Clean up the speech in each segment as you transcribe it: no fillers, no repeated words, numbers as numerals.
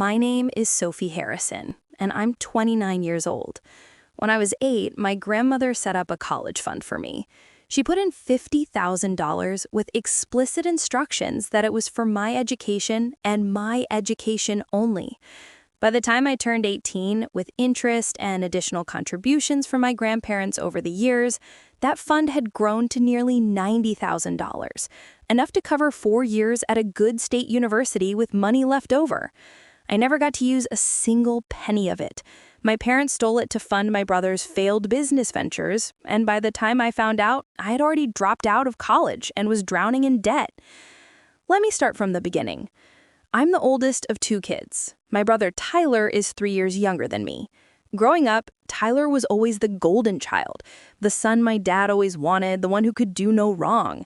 My name is Sophie Harrison, and I'm 29 years old. When I was 8, my grandmother set up a college fund for me. She put in $50,000 with explicit instructions that it was for my education and my education only. By the time I turned 18, with interest and additional contributions from my grandparents over the years, that fund had grown to nearly $90,000, enough to cover 4 years at a good state university with money left over. I never got to use a single penny of it. My parents stole it to fund my brother's failed business ventures, and by the time I found out, I had already dropped out of college and was drowning in debt. Let me start from the beginning. I'm the oldest of 2 kids. My brother Tyler is 3 years younger than me. Growing up, Tyler was always the golden child, the son my dad always wanted, the one who could do no wrong.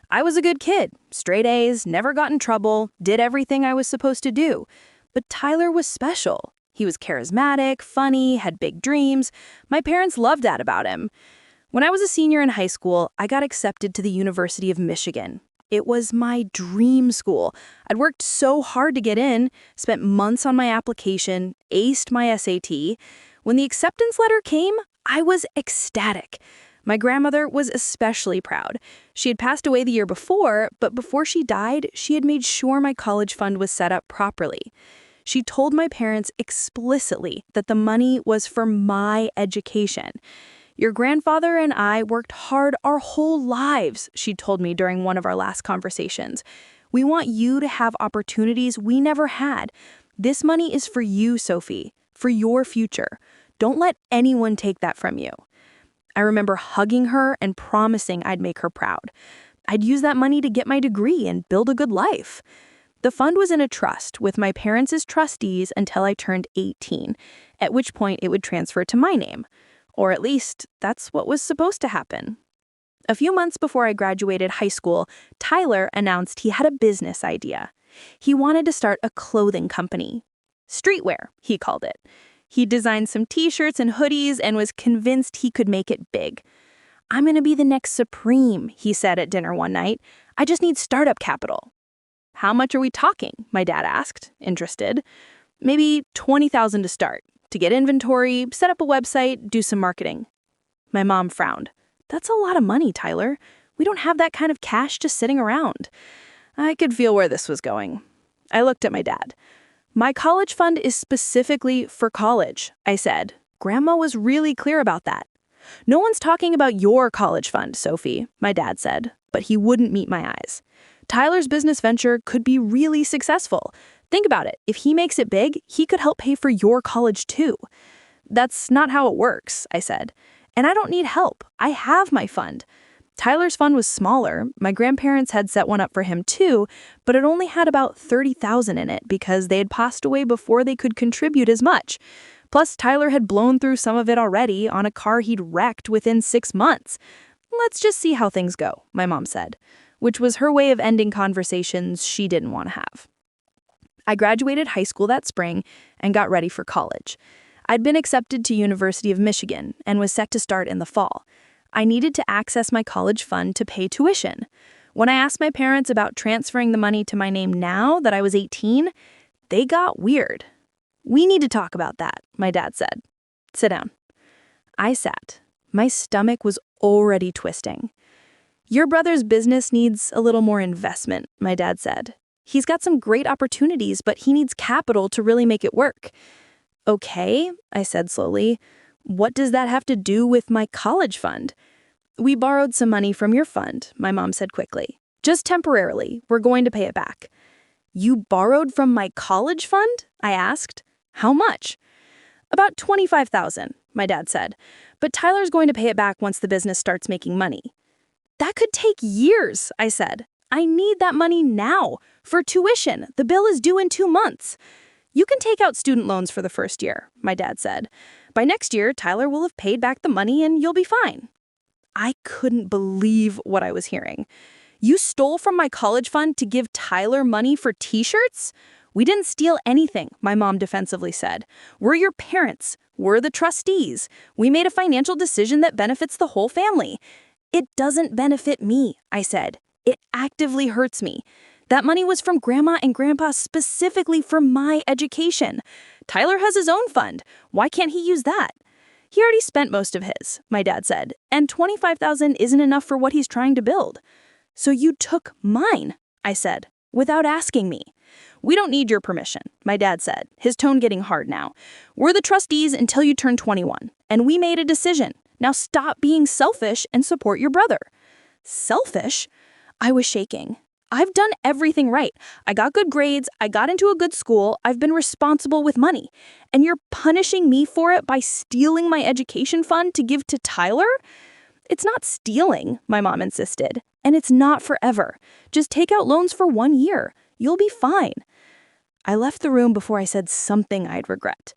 I was a good kid, straight A's, never got in trouble, did everything I was supposed to do. But Tyler was special. He was charismatic, funny, had big dreams. My parents loved that about him. When I was a senior in high school, I got accepted to the University of Michigan. It was my dream school. I'd worked so hard to get in, spent months on my application, aced my SAT. When the acceptance letter came, I was ecstatic. My grandmother was especially proud. She had passed away the year before, but before she died, she had made sure my college fund was set up properly. She told my parents explicitly that the money was for my education. "Your grandfather and I worked hard our whole lives," she told me during one of our last conversations. "We want you to have opportunities we never had. This money is for you, Sophie, for your future. Don't let anyone take that from you." I remember hugging her and promising I'd make her proud. I'd use that money to get my degree and build a good life. The fund was in a trust with my parents as trustees until I turned 18, at which point it would transfer to my name. Or at least, that's what was supposed to happen. A few months before I graduated high school, Tyler announced he had a business idea. He wanted to start a clothing company. Streetwear, he called it. He designed some t-shirts and hoodies and was convinced he could make it big. "I'm going to be the next Supreme," he said at dinner one night. "I just need startup capital." "How much are we talking?" my dad asked, interested. "Maybe $20,000 to start, to get inventory, set up a website, do some marketing." My mom frowned. "That's a lot of money, Tyler. We don't have that kind of cash just sitting around." I could feel where this was going. I looked at my dad. "My college fund is specifically for college," I said. Grandma was really clear about that. "No one's talking about your college fund, Sophie," my dad said, but he wouldn't meet my eyes. "Tyler's business venture could be really successful. Think about it. If he makes it big, he could help pay for your college too." "That's not how it works," I said. "And I don't need help. I have my fund." Tyler's fund was smaller. My grandparents had set one up for him too, but it only had about $30,000 in it because they had passed away before they could contribute as much. Plus, Tyler had blown through some of it already on a car he'd wrecked within 6 months. "Let's just see how things go," my mom said, which was her way of ending conversations she didn't want to have. I graduated high school that spring and got ready for college. I'd been accepted to University of Michigan and was set to start in the fall. I needed to access my college fund to pay tuition. When I asked my parents about transferring the money to my name now that I was 18, they got weird. "We need to talk about that," my dad said. "Sit down." I sat. My stomach was already twisting. "Your brother's business needs a little more investment," my dad said. "He's got some great opportunities, but he needs capital to really make it work." "Okay," I said slowly. "What does that have to do with my college fund?" "We borrowed some money from your fund," my mom said quickly. "Just temporarily. We're going to pay it back." "You borrowed from my college fund?" I asked. "How much?" "About $25,000, my dad said. "But Tyler's going to pay it back once the business starts making money." "That could take years," I said. "I need that money now. For tuition, the bill is due in 2 months." "You can take out student loans for the first year," my dad said. "By next year, Tyler will have paid back the money and you'll be fine." I couldn't believe what I was hearing. "You stole from my college fund to give Tyler money for t-shirts?" "We didn't steal anything," my mom defensively said. "We're your parents. We're the trustees. We made a financial decision that benefits the whole family." "It doesn't benefit me," I said. "It actively hurts me. That money was from Grandma and Grandpa specifically for my education. Tyler has his own fund. Why can't he use that? He already spent most of his, my dad said, and $25,000 isn't enough for what he's trying to build. So you took mine, I said, without asking me. We don't need your permission, my dad said, his tone getting hard now. We're the trustees until you turn 21, and we made a decision. Now stop being selfish and support your brother. Selfish? I was shaking. I've done everything right. I got good grades, I got into a good school, I've been responsible with money. And you're punishing me for it by stealing my education fund to give to Tyler? It's not stealing, my mom insisted. And it's not forever. Just take out loans for 1 year. You'll be fine. I left the room before I said something I'd regret.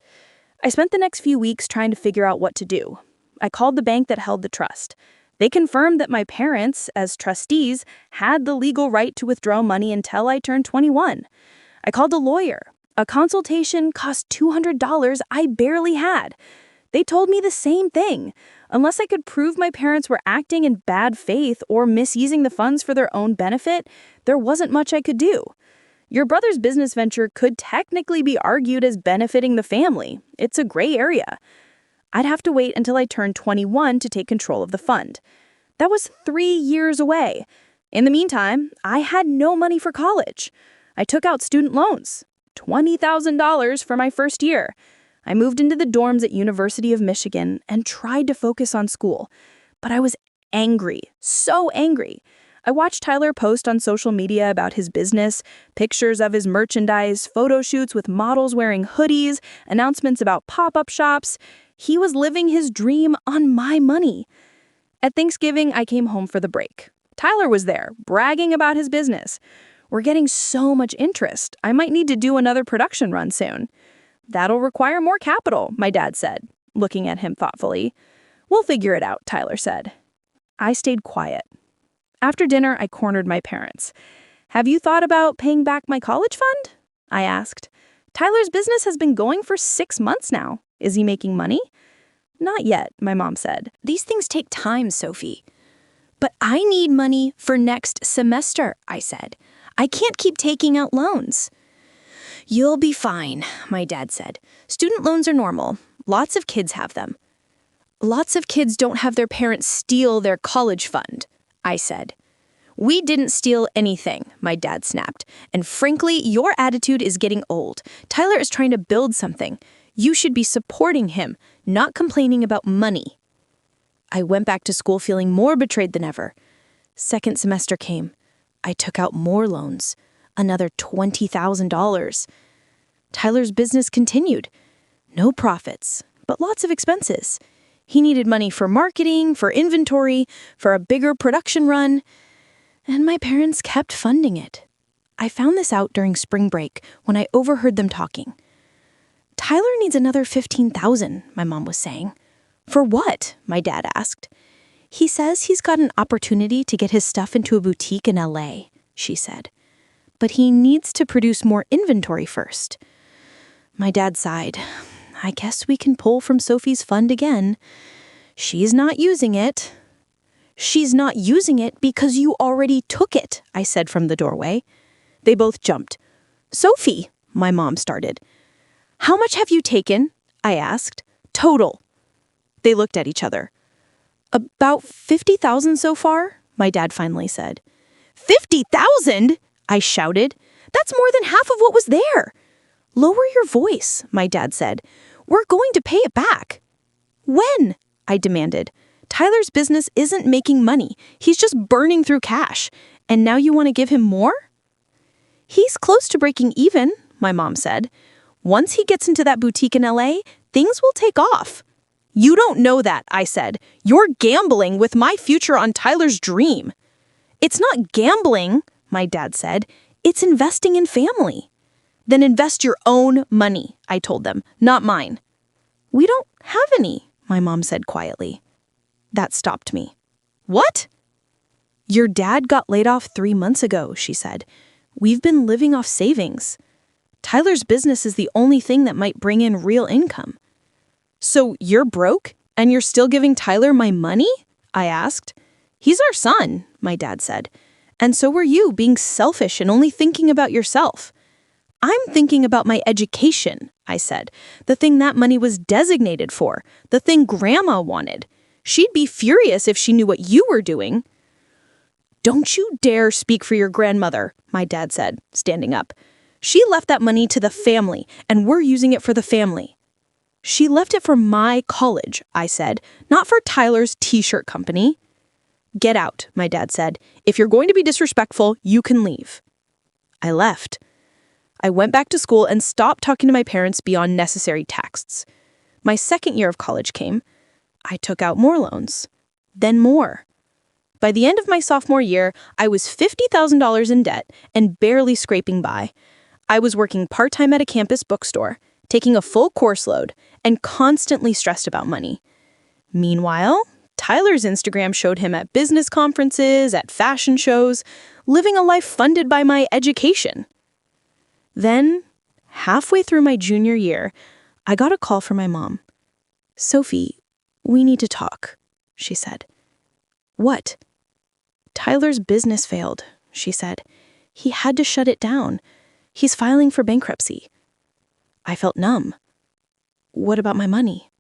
I spent the next few weeks trying to figure out what to do. I called the bank that held the trust. They confirmed that my parents, as trustees, had the legal right to withdraw money until I turned 21. I called a lawyer. A consultation cost $200 I barely had. They told me the same thing. Unless I could prove my parents were acting in bad faith or misusing the funds for their own benefit, there wasn't much I could do. Your brother's business venture could technically be argued as benefiting the family. It's a gray area. I'd have to wait until I turned 21 to take control of the fund. That was 3 years away. In the meantime, I had no money for college. I took out student loans, $20,000 for my first year. I moved into the dorms at University of Michigan and tried to focus on school. But I was angry, so angry. I watched Tyler post on social media about his business, pictures of his merchandise, photo shoots with models wearing hoodies, announcements about pop-up shops. He was living his dream on my money. At Thanksgiving, I came home for the break. Tyler was there, bragging about his business. We're getting so much interest. I might need to do another production run soon. That'll require more capital, my dad said, looking at him thoughtfully. We'll figure it out, Tyler said. I stayed quiet. After dinner, I cornered my parents. Have you thought about paying back my college fund? I asked. Tyler's business has been going for 6 months now. Is he making money? Not yet, my mom said. These things take time, Sophie. But I need money for next semester, I said. I can't keep taking out loans. You'll be fine, my dad said. Student loans are normal. Lots of kids have them. Lots of kids don't have their parents steal their college fund, I said. We didn't steal anything, my dad snapped. And frankly, your attitude is getting old. Tyler is trying to build something. You should be supporting him, not complaining about money. I went back to school feeling more betrayed than ever. Second semester came. I took out more loans, another $20,000. Tyler's business continued. No profits, but lots of expenses. He needed money for marketing, for inventory, for a bigger production run. And my parents kept funding it. I found this out during spring break when I overheard them talking. Tyler needs another $15,000, my mom was saying. For what? My dad asked. He says he's got an opportunity to get his stuff into a boutique in LA, she said. But he needs to produce more inventory first. My dad sighed. I guess we can pull from Sophie's fund again. She's not using it. She's not using it because you already took it, I said from the doorway. They both jumped. Sophie, my mom started. How much have you taken? I asked. Total. They looked at each other. About 50,000 so far, my dad finally said. 50,000? I shouted. That's more than half of what was there. Lower your voice, my dad said. We're going to pay it back. When? I demanded. Tyler's business isn't making money. He's just burning through cash. And now you want to give him more? He's close to breaking even, my mom said. Once he gets into that boutique in LA, things will take off. You don't know that, I said. You're gambling with my future on Tyler's dream. It's not gambling, my dad said. It's investing in family. Then invest your own money, I told them, not mine. We don't have any, my mom said quietly. That stopped me. What? Your dad got laid off 3 months ago, she said. We've been living off savings. Tyler's business is the only thing that might bring in real income. So you're broke and you're still giving Tyler my money? I asked. He's our son, my dad said. And so were you, being selfish and only thinking about yourself. I'm thinking about my education, I said. The thing that money was designated for. The thing Grandma wanted. She'd be furious if she knew what you were doing. Don't you dare speak for your grandmother, my dad said, standing up. She left that money to the family, and we're using it for the family. She left it for my college, I said, not for Tyler's t-shirt company. Get out, my dad said. If you're going to be disrespectful, you can leave. I left. I went back to school and stopped talking to my parents beyond necessary texts. My second year of college came. I took out more loans. Then more. By the end of my sophomore year, I was $50,000 in debt and barely scraping by. I was working part-time at a campus bookstore, taking a full course load, and constantly stressed about money. Meanwhile, Tyler's Instagram showed him at business conferences, at fashion shows, living a life funded by my education. Then, halfway through my junior year, I got a call from my mom. "Sophie, we need to talk," she said. "What?" "Tyler's business failed," she said. "He had to shut it down. He's filing for bankruptcy." I felt numb. "What about my money?"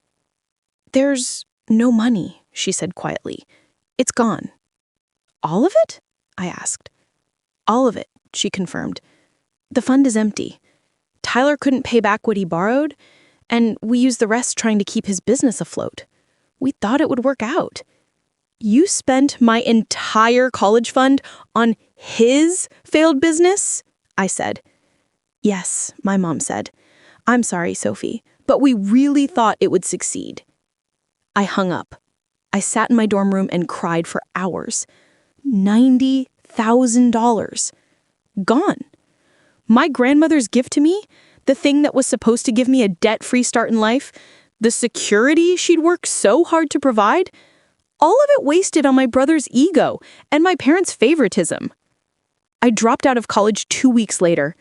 "There's no money," she said quietly. "It's gone." "All of it?" I asked. "All of it," she confirmed. "The fund is empty. Tyler couldn't pay back what he borrowed, and we used the rest trying to keep his business afloat. We thought it would work out." "You spent my entire college fund on his failed business?" I said. "Yes," my mom said. "I'm sorry, Sophie, but we really thought it would succeed." I hung up. I sat in my dorm room and cried for hours. $90,000. Gone. My grandmother's gift to me, the thing that was supposed to give me a debt-free start in life, the security she'd worked so hard to provide, all of it wasted on my brother's ego and my parents' favoritism. I dropped out of college 2 weeks later.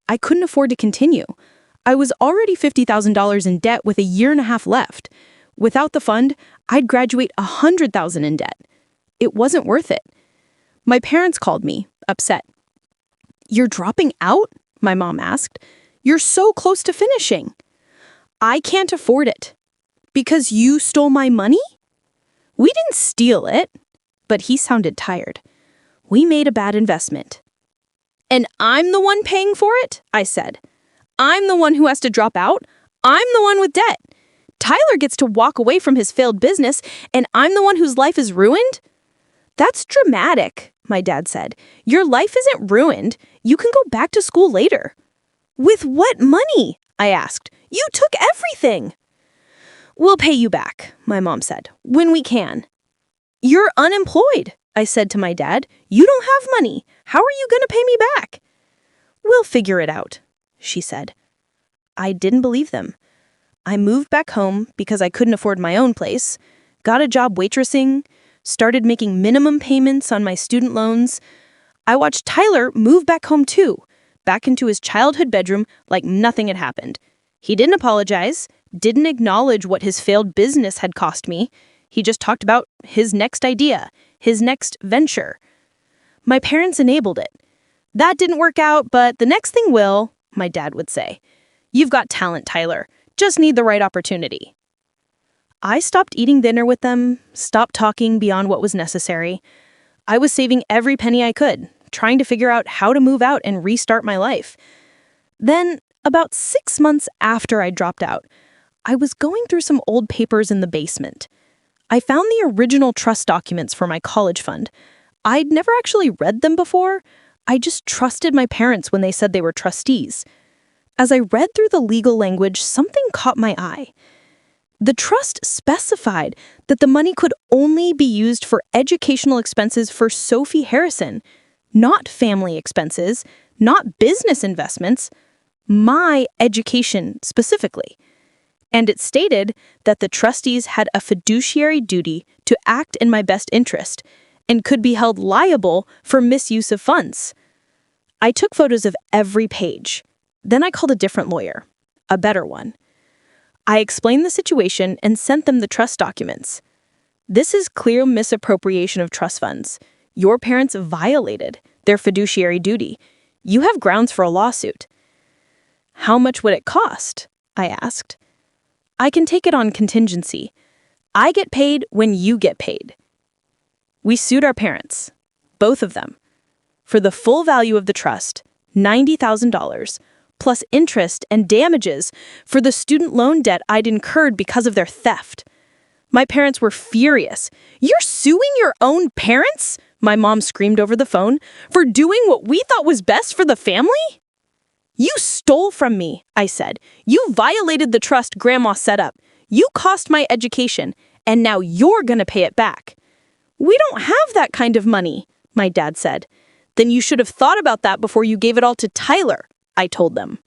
I couldn't afford to continue. I was already $50,000 in debt with a year and a half left. Without the fund, I'd graduate $100,000 in debt. It wasn't worth it. My parents called me, upset. "You're dropping out?" my mom asked. "You're so close to finishing." "I can't afford it." "Because you stole my money?" "We didn't steal it." But he sounded tired. "We made a bad investment." "And I'm the one paying for it?" I said. "I'm the one who has to drop out. I'm the one with debt. Tyler gets to walk away from his failed business, and I'm the one whose life is ruined?" "That's dramatic," my dad said. "Your life isn't ruined. You can go back to school later." "With what money?" I asked. "You took everything." "We'll pay you back," my mom said, "when we can." "You're unemployed," I said to my dad. "You don't have money. How are you going to pay me back?" "We'll figure it out," she said. I didn't believe them. I moved back home because I couldn't afford my own place, got a job waitressing, started making minimum payments on my student loans. I watched Tyler move back home too, back into his childhood bedroom like nothing had happened. He didn't apologize, didn't acknowledge what his failed business had cost me. He just talked about his next idea, his next venture. My parents enabled it. "That didn't work out, but the next thing will," my dad would say. "You've got talent, Tyler. Just need the right opportunity." I stopped eating dinner with them, stopped talking beyond what was necessary. I was saving every penny I could, trying to figure out how to move out and restart my life. Then, about 6 months after I dropped out, I was going through some old papers in the basement. I found the original trust documents for my college fund. I'd never actually read them before. I just trusted my parents when they said they were trustees. As I read through the legal language, something caught my eye. The trust specified that the money could only be used for educational expenses for Sophie Harrison, not family expenses, not business investments, my education specifically. And it stated that the trustees had a fiduciary duty to act in my best interest and could be held liable for misuse of funds. I took photos of every page. Then I called a different lawyer, a better one. I explained the situation and sent them the trust documents. "This is clear misappropriation of trust funds. Your parents violated their fiduciary duty. You have grounds for a lawsuit." "How much would it cost?" I asked. "I can take it on contingency. I get paid when you get paid." We sued our parents, both of them, for the full value of the trust, $90,000, plus interest and damages for the student loan debt I'd incurred because of their theft. My parents were furious. "You're suing your own parents?" my mom screamed over the phone, "for doing what we thought was best for the family?" "You stole from me," I said. "You violated the trust Grandma set up. You cost my education, and now you're gonna pay it back." "We don't have that kind of money," my dad said. "Then you should have thought about that before you gave it all to Tyler," I told them.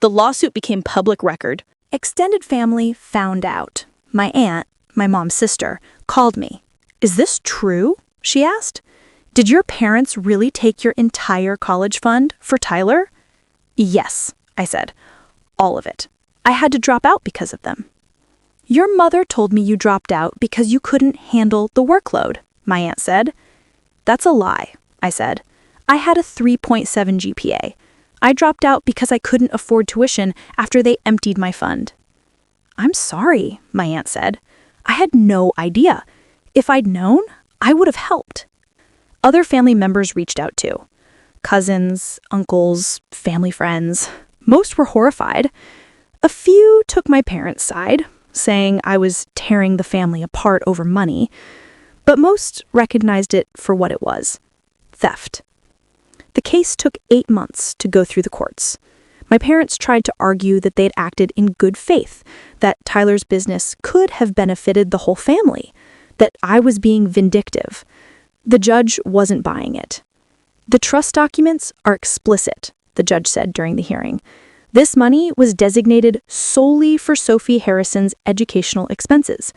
The lawsuit became public record. Extended family found out. My aunt, my mom's sister, called me. "Is this true?" she asked. "Did your parents really take your entire college fund for Tyler?" "Yes," I said. "All of it. I had to drop out because of them." "Your mother told me you dropped out because you couldn't handle the workload," my aunt said. "That's a lie," I said. "I had a 3.7 GPA. I dropped out because I couldn't afford tuition after they emptied my fund." "I'm sorry," my aunt said. "I had no idea. If I'd known, I would have helped." Other family members reached out too. Cousins, uncles, family friends. Most were horrified. A few took my parents' side, saying I was tearing the family apart over money, but most recognized it for what it was: theft. The case took 8 months to go through the courts. My parents tried to argue that they'd acted in good faith, that Tyler's business could have benefited the whole family, that I was being vindictive. The judge wasn't buying it. "The trust documents are explicit," the judge said during the hearing. "This money was designated solely for Sophie Harrison's educational expenses.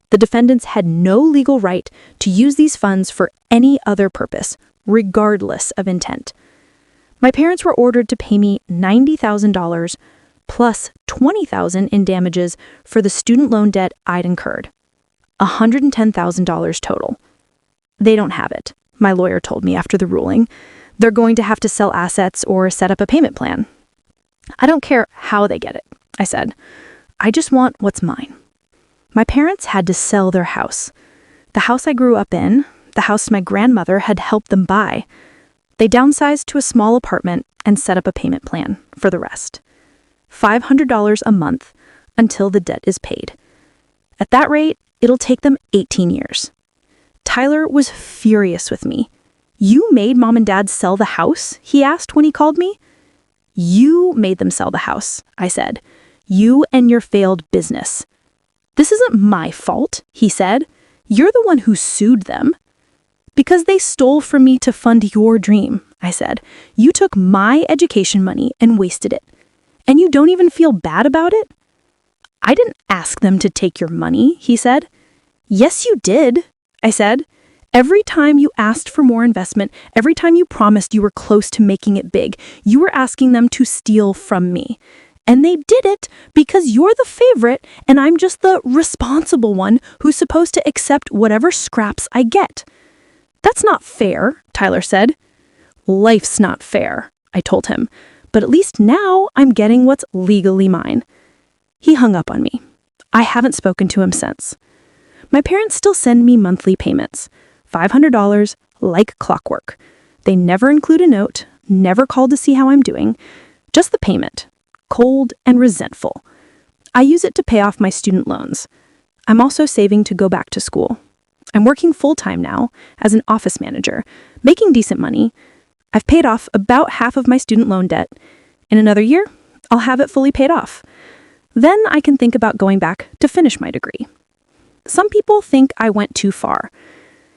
The defendants had no legal right to use these funds for any other purpose, regardless of intent." My parents were ordered to pay me $90,000 plus $20,000 in damages for the student loan debt I'd incurred. $110,000 total. "They don't have it," my lawyer told me after the ruling. "They're going to have to sell assets or set up a payment plan." "I don't care how they get it," I said. "I just want what's mine." My parents had to sell their house. The house I grew up in, the house my grandmother had helped them buy. They downsized to a small apartment and set up a payment plan for the rest. $500 a month until the debt is paid. At that rate, it'll take them 18 years. Tyler was furious with me. "You made Mom and Dad sell the house?" he asked when he called me. "You made them sell the house," I said. "You and your failed business." "This isn't my fault," he said. "You're the one who sued them." "Because they stole from me to fund your dream," I said. "You took my education money and wasted it. And you don't even feel bad about it?" "I didn't ask them to take your money," he said. "Yes, you did," I said. "Every time you asked for more investment, every time you promised you were close to making it big, you were asking them to steal from me. And they did it because you're the favorite and I'm just the responsible one who's supposed to accept whatever scraps I get." "That's not fair," Tyler said. "Life's not fair," I told him, "but at least now I'm getting what's legally mine." He hung up on me. I haven't spoken to him since. My parents still send me monthly payments, $500 like clockwork. They never include a note, never called to see how I'm doing, just the payment, cold and resentful. I use it to pay off my student loans. I'm also saving to go back to school. I'm working full-time now as an office manager, making decent money. I've paid off about half of my student loan debt. In another year, I'll have it fully paid off. Then I can think about going back to finish my degree. Some people think I went too far.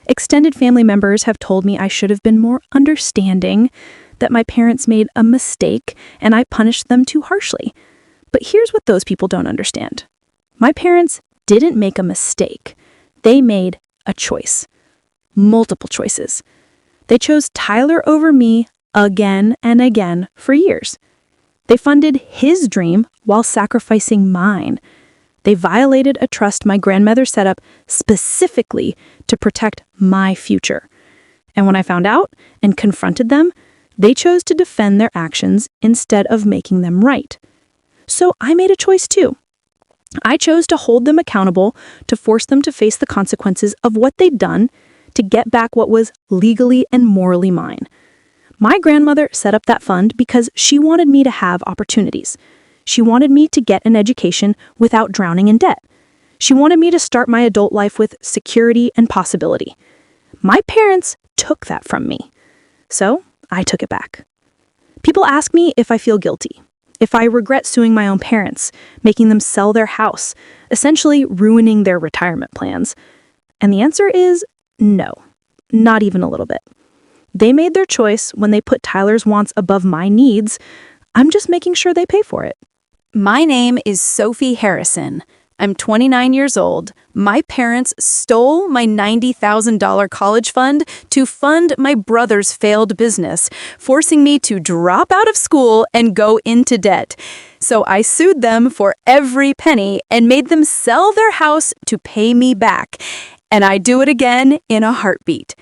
Extended family members have told me I should have been more understanding, that my parents made a mistake and I punished them too harshly. But here's what those people don't understand. My parents didn't make a mistake. They made a choice. Multiple choices. They chose Tyler over me again and again for years. They funded his dream while sacrificing mine. They violated a trust my grandmother set up specifically to protect my future. And when I found out and confronted them, they chose to defend their actions instead of making them right. So I made a choice too. I chose to hold them accountable, to force them to face the consequences of what they'd done, to get back what was legally and morally mine. My grandmother set up that fund because she wanted me to have opportunities. She wanted me to get an education without drowning in debt. She wanted me to start my adult life with security and possibility. My parents took that from me. So I took it back. People ask me if I feel guilty, if I regret suing my own parents, making them sell their house, essentially ruining their retirement plans. And the answer is no, not even a little bit. They made their choice when they put Tyler's wants above my needs. I'm just making sure they pay for it. My name is Sophie Harrison. I'm 29 years old. My parents stole my $90,000 college fund to fund my brother's failed business, forcing me to drop out of school and go into debt. So I sued them for every penny and made them sell their house to pay me back. And I'd do it again in a heartbeat.